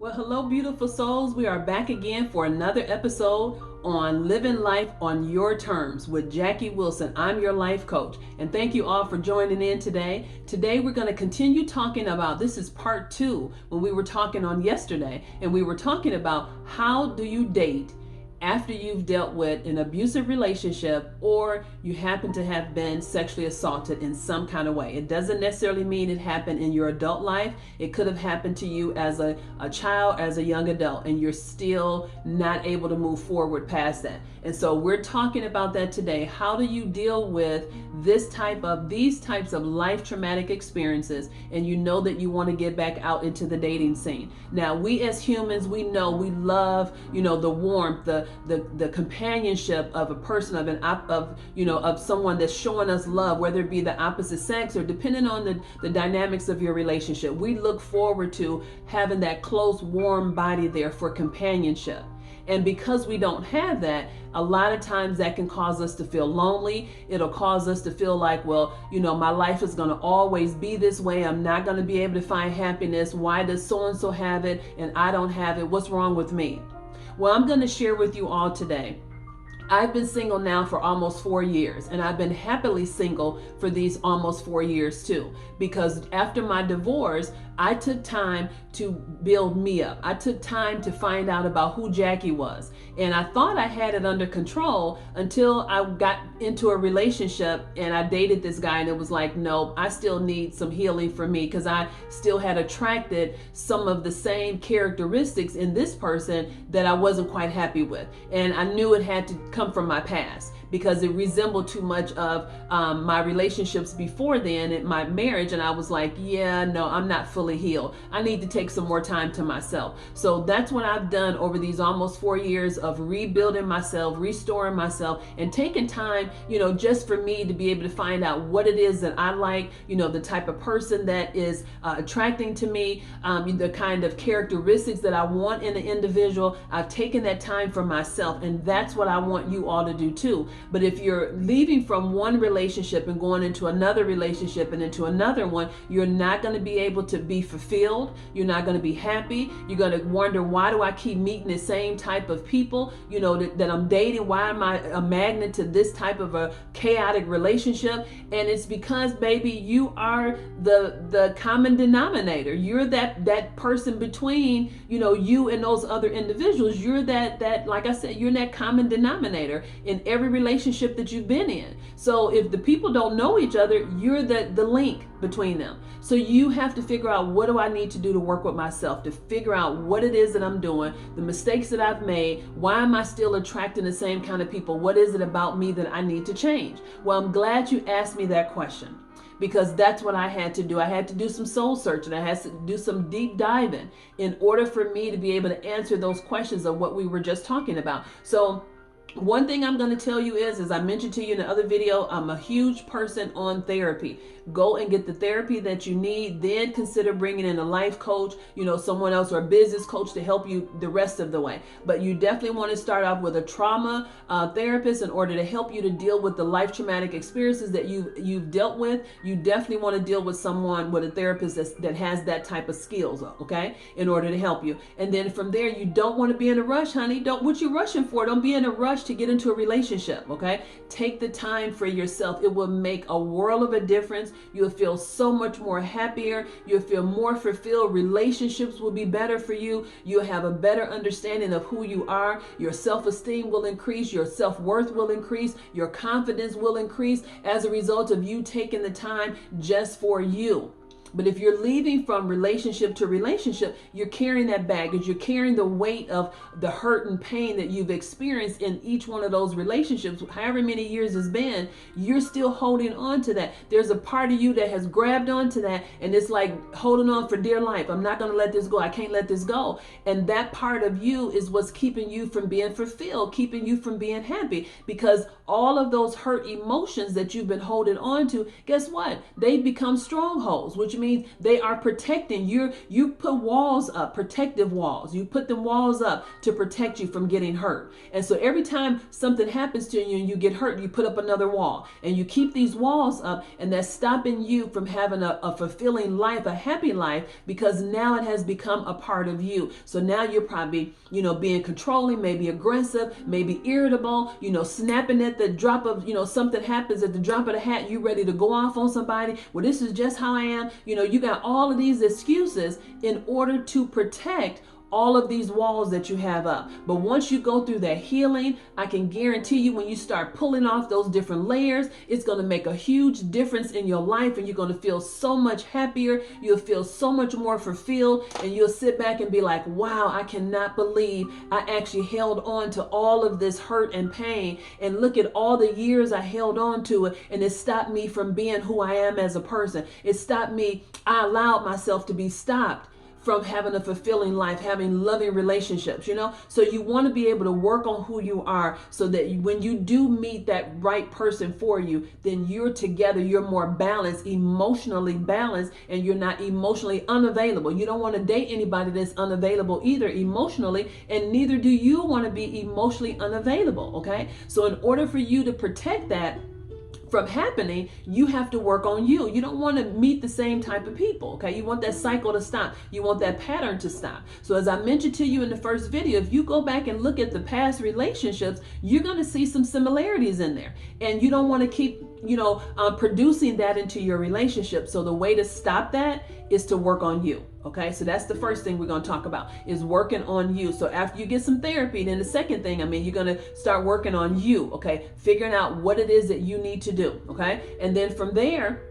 Well, hello, beautiful souls. We are back again for another episode on Living Life on Your Terms with Jackie Wilson. I'm your life coach, and thank you all for joining in today. Today, we're going to continue talking about, this is part 2, when we were talking on yesterday, and we were talking about how do you date after you've dealt with an abusive relationship or you happen to have been sexually assaulted in some kind of way. It doesn't necessarily mean it happened in your adult life. It could have happened to you as a child, as a young adult, and you're still not able to move forward past that. And so we're talking about that today. How do you deal with these types of life traumatic experiences, and you know that you want to get back out into the dating scene? Now, we as humans, we know we love, the warmth, the companionship of a person, of someone that's showing us love, whether it be the opposite sex or depending on the dynamics of your relationship. We look forward to having that close, warm body there for companionship. And because we don't have that, a lot of times that can cause us to feel lonely. It'll cause us to feel like, well, my life is going to always be this way. I'm not going to be able to find happiness. Why does so-and-so have it and I don't have it? What's wrong with me? Well, I'm going to share with you all today. I've been single now for almost 4 years, and I've been happily single for these almost 4 years too, because after my divorce, I took time to build me up. I took time to find out about who Jackie was. And I thought I had it under control until I got into a relationship and I dated this guy, and it was like, no, I still need some healing for me, because I still had attracted some of the same characteristics in this person that I wasn't quite happy with. And I knew it had to come from my past, because it resembled too much of my relationships before then in my marriage. And I was like, yeah, no, I'm not fully healed. I need to take some more time to myself. So that's what I've done over these almost 4 years of rebuilding myself, restoring myself, and taking time, just for me to be able to find out what it is that I like, the type of person that is attracting to me, the kind of characteristics that I want in an individual. I've taken that time for myself, and that's what I want you all to do too. But if you're leaving from one relationship and going into another relationship and into another one, you're not going to be able to be fulfilled. You're not going to be happy. You're going to wonder, why do I keep meeting the same type of people, that I'm dating? Why am I a magnet to this type of a chaotic relationship? And it's because, baby, you are the common denominator. You're that person between, you and those other individuals. You're that, like I said, you're that common denominator in every relationship that you've been in. So if the people don't know each other, you're the link between them. So you have to figure out, what do I need to do to work with myself, to figure out what it is that I'm doing, the mistakes that I've made. Why am I still attracting the same kind of people? What is it about me that I need to change? Well, I'm glad you asked me that question, because that's what I had to do. I had to do some soul searching. I had to do some deep diving in order for me to be able to answer those questions of what we were just talking about. So one thing I'm going to tell you is, as I mentioned to you in the other video, I'm a huge person on therapy. Go and get the therapy that you need. Then consider bringing in a life coach, someone else, or a business coach to help you the rest of the way. But you definitely want to start off with a trauma therapist in order to help you to deal with the life traumatic experiences that you've dealt with. You definitely want to deal with a therapist that has that type of skills, okay, in order to help you. And then from there, you don't want to be in a rush, honey. What you rushing for? Don't be in a rush to get into a relationship, okay? Take the time for yourself. It will make a world of a difference. You'll feel so much more happier. You'll feel more fulfilled. Relationships will be better for you. You'll have a better understanding of who you are. Your self-esteem will increase. Your self-worth will increase. Your confidence will increase as a result of you taking the time just for you. But if you're leaving from relationship to relationship, you're carrying that baggage. You're carrying the weight of the hurt and pain that you've experienced in each one of those relationships. However many years it's been, you're still holding on to that. There's a part of you that has grabbed onto that, and it's like holding on for dear life. I'm not going to let this go. I can't let this go. And that part of you is what's keeping you from being fulfilled, keeping you from being happy, because all of those hurt emotions that you've been holding on to, guess what? They become strongholds, which means means they are protecting you. You put walls up, protective walls. You put them walls up to protect you from getting hurt. And so every time something happens to you and you get hurt, you put up another wall, and you keep these walls up, and that's stopping you from having a fulfilling life, a happy life, because now it has become a part of you. So now you're probably, being controlling, maybe aggressive, maybe irritable, snapping at the drop of, something happens at the drop of the hat, you ready to go off on somebody. Well, this is just how I am. You got all of these excuses in order to protect all of these walls that you have up. But once you go through that healing, I can guarantee you, when you start pulling off those different layers, it's going to make a huge difference in your life, and you're going to feel so much happier. You'll feel so much more fulfilled, and you'll sit back and be like, wow, I cannot believe I actually held on to all of this hurt and pain, and look at all the years I held on to it, and it stopped me from being who I am as a person. It stopped me. I allowed myself to be stopped from having a fulfilling life, having loving relationships, So you want to be able to work on who you are, so that when you do meet that right person for you, then you're together, you're more balanced, emotionally balanced, and you're not emotionally unavailable. You don't want to date anybody that's unavailable either emotionally, and neither do you want to be emotionally unavailable, okay? So in order for you to protect that from happening, you have to work on you. You don't want to meet the same type of people, okay? You want that cycle to stop. You want that pattern to stop. So as I mentioned to you in the first video, if you go back and look at the past relationships, you're going to see some similarities in there. And you don't want to keep, producing that into your relationship. So the way to stop that is to work on you. Okay, so that's the first thing we're going to talk about, is working on you. So after you get some therapy, then the second thing, you're going to start working on you. Okay, figuring out what it is that you need to do. Okay, and then from there,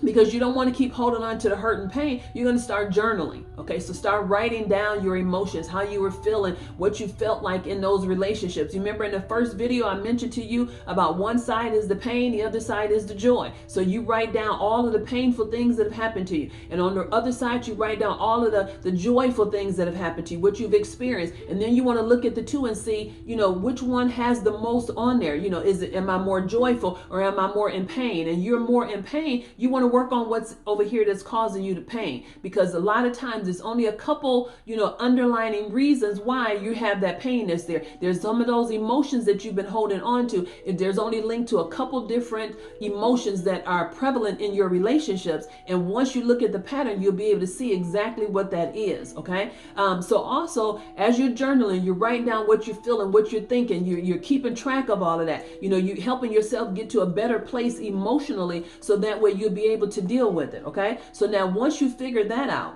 because you don't want to keep holding on to the hurt and pain, you're going to start journaling. Okay, so start writing down your emotions, how you were feeling, what you felt like in those relationships. You remember in the first video I mentioned to you about one side is the pain, the other side is the joy. So you write down all of the painful things that have happened to you, and on the other side you write down all of the joyful things that have happened to you, what you've experienced. And then you want to look at the two and see, which one has the most on there. Am I more joyful, or am I more in pain? And you're more in pain, you want to work on what's over here that's causing you the pain, because a lot of times it's only a couple, underlining reasons why you have that pain that's there. There's some of those emotions that you've been holding on to. If there's only linked to a couple different emotions that are prevalent in your relationships, and once you look at the pattern, you'll be able to see exactly what that is. Okay. So also, as you're journaling, you're writing down what you're feeling, what you're thinking. You're keeping track of all of that. You're helping yourself get to a better place emotionally, so that way you'll be able to deal with it. Okay. So now once you figure that out,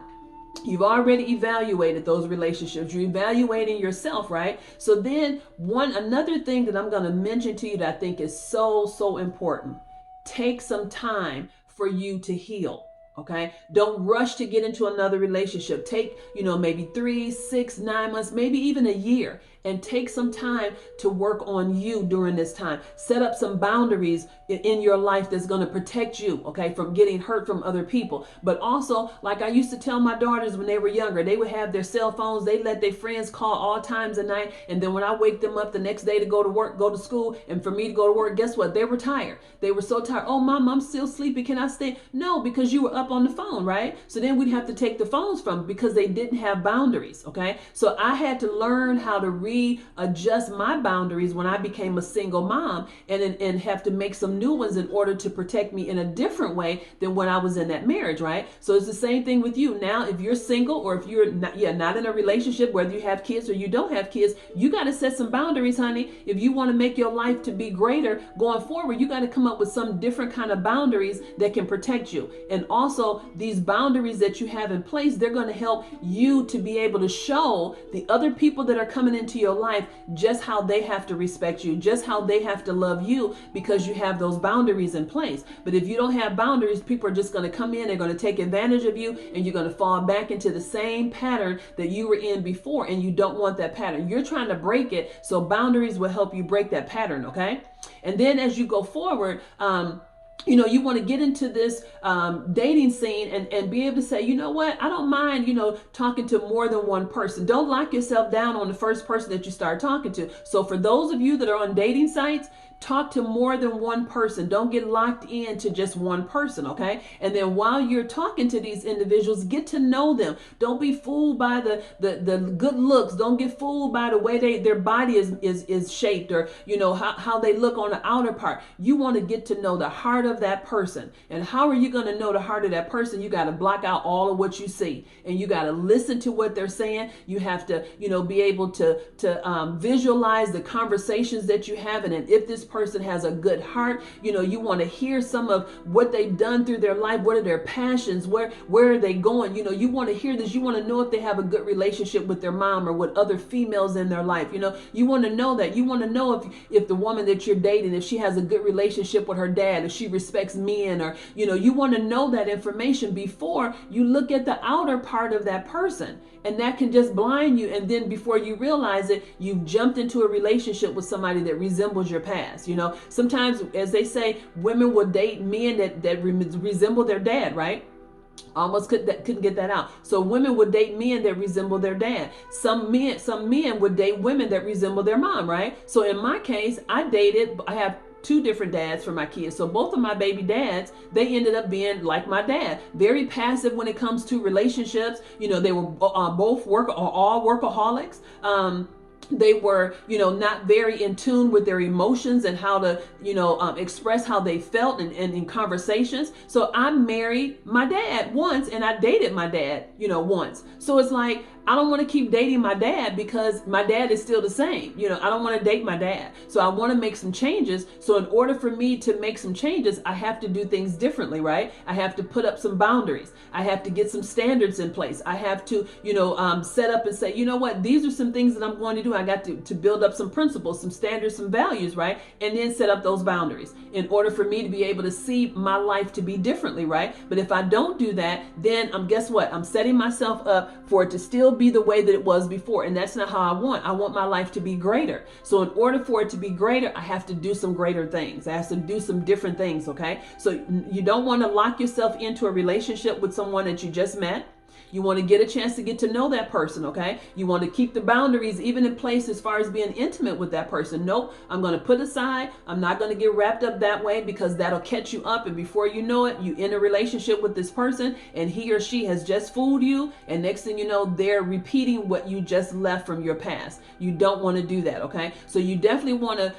you've already evaluated those relationships. You're evaluating yourself, right? So then another thing that I'm going to mention to you that I think is so important. Take some time for you to heal. Okay. Don't rush to get into another relationship. Take, maybe 3, 6, 9 months, maybe even a year, and take some time to work on you during this time. Set up some boundaries in your life that's going to protect you, okay, from getting hurt from other people. But also, like I used to tell my daughters when they were younger, they would have their cell phones. They let their friends call all times of night. And then when I wake them up the next day to go to work, go to school, and for me to go to work, guess what? They were tired. They were so tired. Oh, Mom, I'm still sleepy. Can I stay? No, because you were up on the phone, right? So then we'd have to take the phones from them because they didn't have boundaries, okay? So I had to learn how to readjust my boundaries when I became a single mom, and have to make some new ones in order to protect me in a different way than when I was in that marriage, right? So it's the same thing with you. Now, if you're single, or if you're not in a relationship, whether you have kids or you don't have kids, you got to set some boundaries, honey. If you want to make your life to be greater going forward, you got to come up with some different kind of boundaries that can protect you. And also, these boundaries that you have in place, they're going to help you to be able to show the other people that are coming into your life just how they have to respect you, just how they have to love you, because you have those boundaries in place. But if you don't have boundaries, people are just going to come in, they're going to take advantage of you, and you're going to fall back into the same pattern that you were in before, and you don't want that pattern. You're trying to break it, so boundaries will help you break that pattern, okay? And then as you go forward, you want to get into this dating scene and be able to say, you know what, I don't mind, talking to more than one person. Don't lock yourself down on the first person that you start talking to. So for those of you that are on dating sites, Talk to more than one person. Don't get locked into just one person, okay? And then while you're talking to these individuals, get to know them. Don't be fooled by the good looks. Don't get fooled by the way their body is shaped, or how they look on the outer part. You want to get to know the heart of that person. And how are you going to know the heart of that person? You got to block out all of what you see, and you got to listen to what they're saying. You have to be able to visualize the conversations that you have. And if this person has a good heart, you want to hear some of what they've done through their life. What are their passions? Where are they going? You want to hear this. You want to know if they have a good relationship with their mom or with other females in their life. You want to know that. You want to know if the woman that you're dating, if she has a good relationship with her dad, if she respects men, or you want to know that information before you look at the outer part of that person. And that can just blind you. And then before you realize it, you've jumped into a relationship with somebody that resembles your past. Sometimes, as they say, women will date men that resemble their dad, right? Almost couldn't get that out. So women would date men that resemble their dad. Some men would date women that resemble their mom, right? So in my case, I have 2 different dads for my kids. So both of my baby dads, they ended up being like my dad, very passive when it comes to relationships. They were all workaholics. They were, not very in tune with their emotions and how to, express how they felt and in conversations. So I married my dad once, and I dated my dad, once. So it's like, I don't want to keep dating my dad because my dad is still the same. I don't want to date my dad. So I want to make some changes. So in order for me to make some changes, I have to do things differently, right? I have to put up some boundaries. I have to get some standards in place. I have to, set up and say, you know what, these are some things that I'm going to do. I got to build up some principles, some standards, some values, right? And then set up those boundaries in order for me to be able to see my life to be differently, right? But if I don't do that, then guess what? I'm setting myself up for it to still be the way that it was before. And that's not how I want. I want my life to be greater. So in order for it to be greater, I have to do some greater things. I have to do some different things, okay? So you don't want to lock yourself into a relationship with someone that you just met. You want to get a chance to get to know that person, okay? You want to keep the boundaries even in place as far as being intimate with that person. Nope, I'm going to put aside. I'm not going to get wrapped up that way because that'll catch you up. And before you know it, you in a relationship with this person and he or she has just fooled you. And next thing you know, they're repeating what you just left from your past. You don't want to do that, okay? So you definitely want to,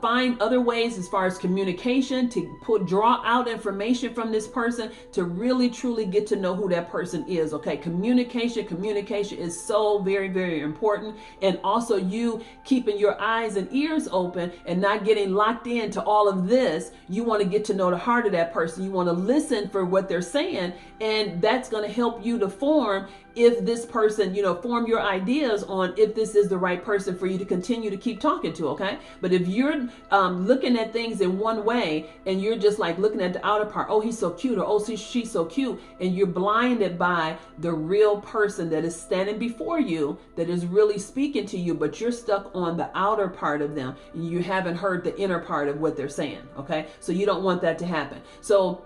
find other ways as far as communication to draw out information from this person to really, truly get to know who that person is, okay? Communication is so very, very important. And also you keeping your eyes and ears open and not getting locked into all of this. You want to get to know the heart of that person. You want to listen for what they're saying. And that's going to help you to form if this person, form your ideas on if this is the right person for you to continue to keep talking to, okay? But if you're looking at things in one way and you're just like looking at the outer part, oh, he's so cute, or oh, she's so cute, and you're blinded by the real person that is standing before you, that is really speaking to you, but you're stuck on the outer part of them, and you haven't heard the inner part of what they're saying, okay? So you don't want that to happen. So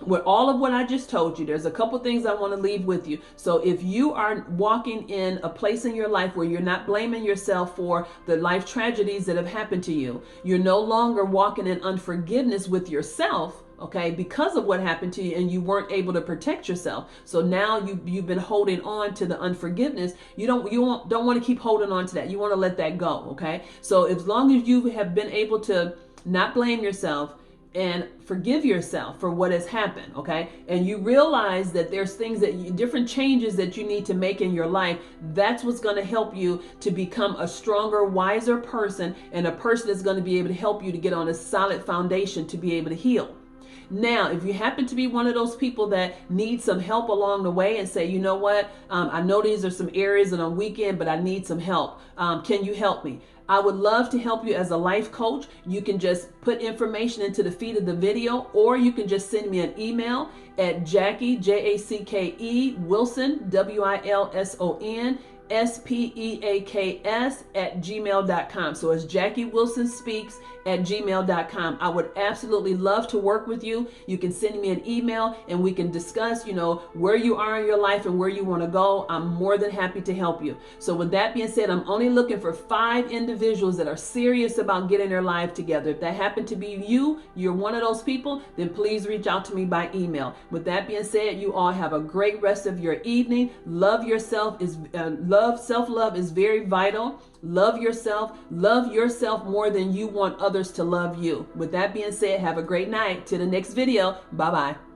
with all of what I just told you, there's a couple things I want to leave with you. So if you are walking in a place in your life where you're not blaming yourself for the life tragedies that have happened to you, you're no longer walking in unforgiveness with yourself, okay, because of what happened to you and you weren't able to protect yourself. So now you've been holding on to the unforgiveness. You don't want to keep holding on to that. You want to let that go, okay? So as long as you have been able to not blame yourself and forgive yourself for what has happened, okay? And you realize that there's things different changes that you need to make in your life. That's what's going to help you to become a stronger, wiser person, and a person that's going to be able to help you to get on a solid foundation to be able to heal. Now, if you happen to be one of those people that need some help along the way and say, you know what, I know these are some areas that I'm weak in, but I need some help. Can you help me? I would love to help you as a life coach. You can just put information into the feed of the video, or you can just send me an email at Jackie, Jacke, Wilson, Wilson, SPEAKS@gmail.com. So it's JackieWilsonSpeaks@gmail.com. I would absolutely love to work with you. You can send me an email and we can discuss, where you are in your life and where you want to go. I'm more than happy to help you. So with that being said, I'm only looking for 5 individuals that are serious about getting their life together. If that happened to be you're one of those people, then please reach out to me by email. With that being said, you all have a great rest of your evening. Love yourself. Self-love is very vital. Love yourself more than you want others to love you. With that being said, have a great night. Till the next video. Bye-bye.